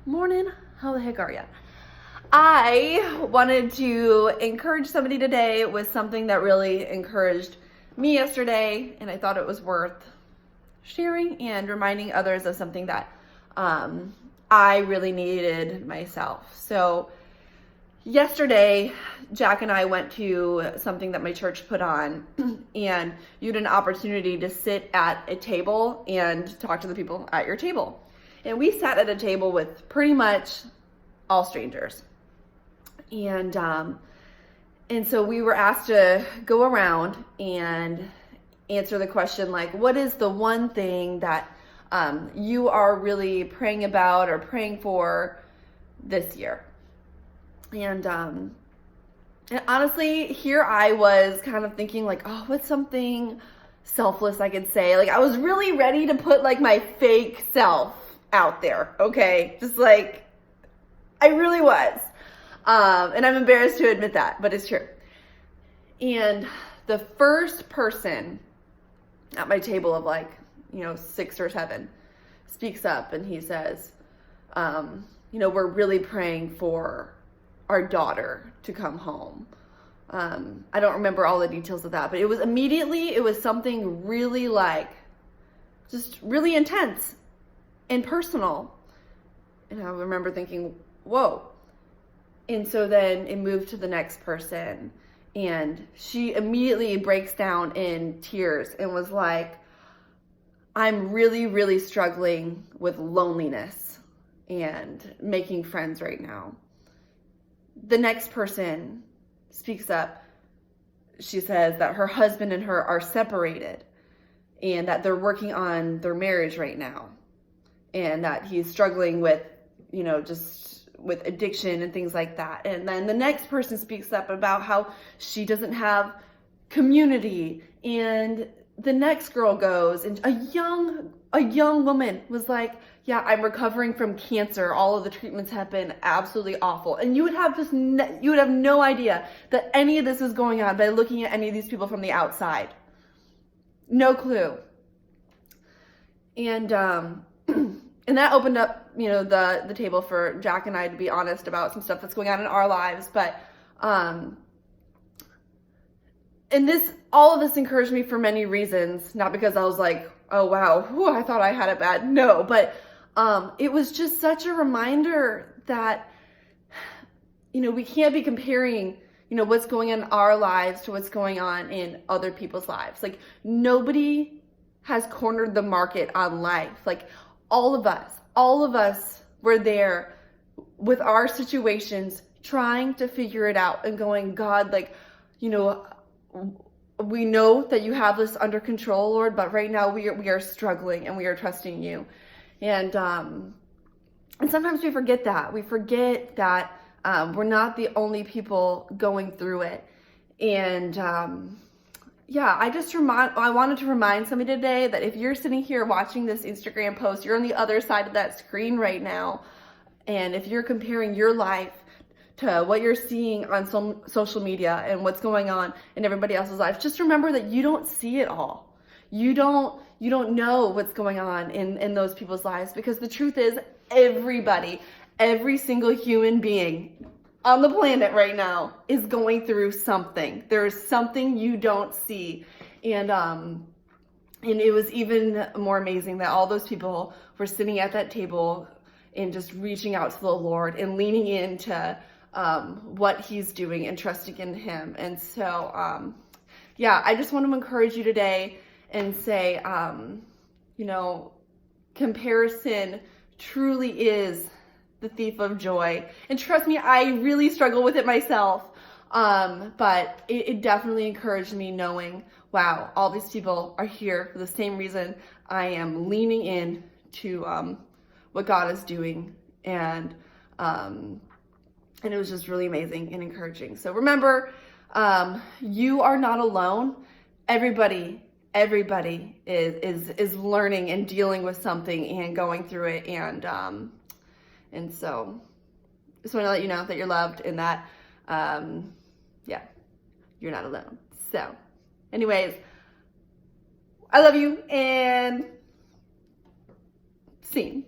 Morning. How the heck are ya? I wanted to encourage somebody today with something that really encouraged me yesterday, and I thought it was worth sharing and reminding others of something that I really needed myself. So yesterday, Jack and I went to something that my church put on, and you had an opportunity to sit at a table and talk to the people at your table. And we sat at a table with pretty much all strangers. And so we were asked to go around and answer the question, like, what is the one thing that you are really praying about or praying for this year? And honestly, here I was kind of thinking, like, oh, what's something selfless I could say? Like, I was really ready to put like my fake self out there, okay? Just like, I really was. And I'm embarrassed to admit that, but it's true. And the first person at my table of, like, 6 or 7 speaks up and he says, we're really praying for our daughter to come home. I don't remember all the details of that, but it was something really, like, just really intense and personal. And I remember thinking, whoa. And so then it moved to the next person, and she immediately breaks down in tears and was like, I'm really, really struggling with loneliness and making friends right now. The next person speaks up. She says that her husband and her are separated and that they're working on their marriage right now, and that he's struggling with, just with addiction and things like that. And then the next person speaks up about how she doesn't have community. And the next girl goes, and a young woman was like, yeah, I'm recovering from cancer. All of the treatments have been absolutely awful. And you would have no idea that any of this was going on by looking at any of these people from the outside. No clue. And and that opened up, the table for Jack and I to be honest about some stuff that's going on in our lives. But and all of this encouraged me for many reasons, not because I was like, oh wow, I thought I had it bad. No, but it was just such a reminder that we can't be comparing what's going on in our lives to what's going on in other people's lives. Like, nobody has cornered the market on life. Like, all of us were there with our situations, trying to figure it out and going, God, like, we know that you have this under control, Lord, but right now we are struggling and we are trusting you. And sometimes we forget that. We forget that we're not the only people going through it. And I wanted to remind somebody today that if you're sitting here watching this Instagram post, you're on the other side of that screen right now. And if you're comparing your life to what you're seeing on some social media and what's going on in everybody else's life, just remember that you don't see it all. You don't know what's going on in those people's lives, because the truth is, every single human being on the planet right now is going through something. There's something you don't see. And it was even more amazing that all those people were sitting at that table and just reaching out to the Lord and leaning into what he's doing and trusting in him. And so, I just want to encourage you today and say, comparison truly is the thief of joy. And trust me, I really struggle with it myself. But it definitely encouraged me knowing, wow, all these people are here for the same reason I am, leaning in to what God is doing. And it was just really amazing and encouraging. So remember, you are not alone. Everybody is learning and dealing with something and going through it. And so just want to let you know that you're loved and that, you're not alone. So anyways, I love you, and see you.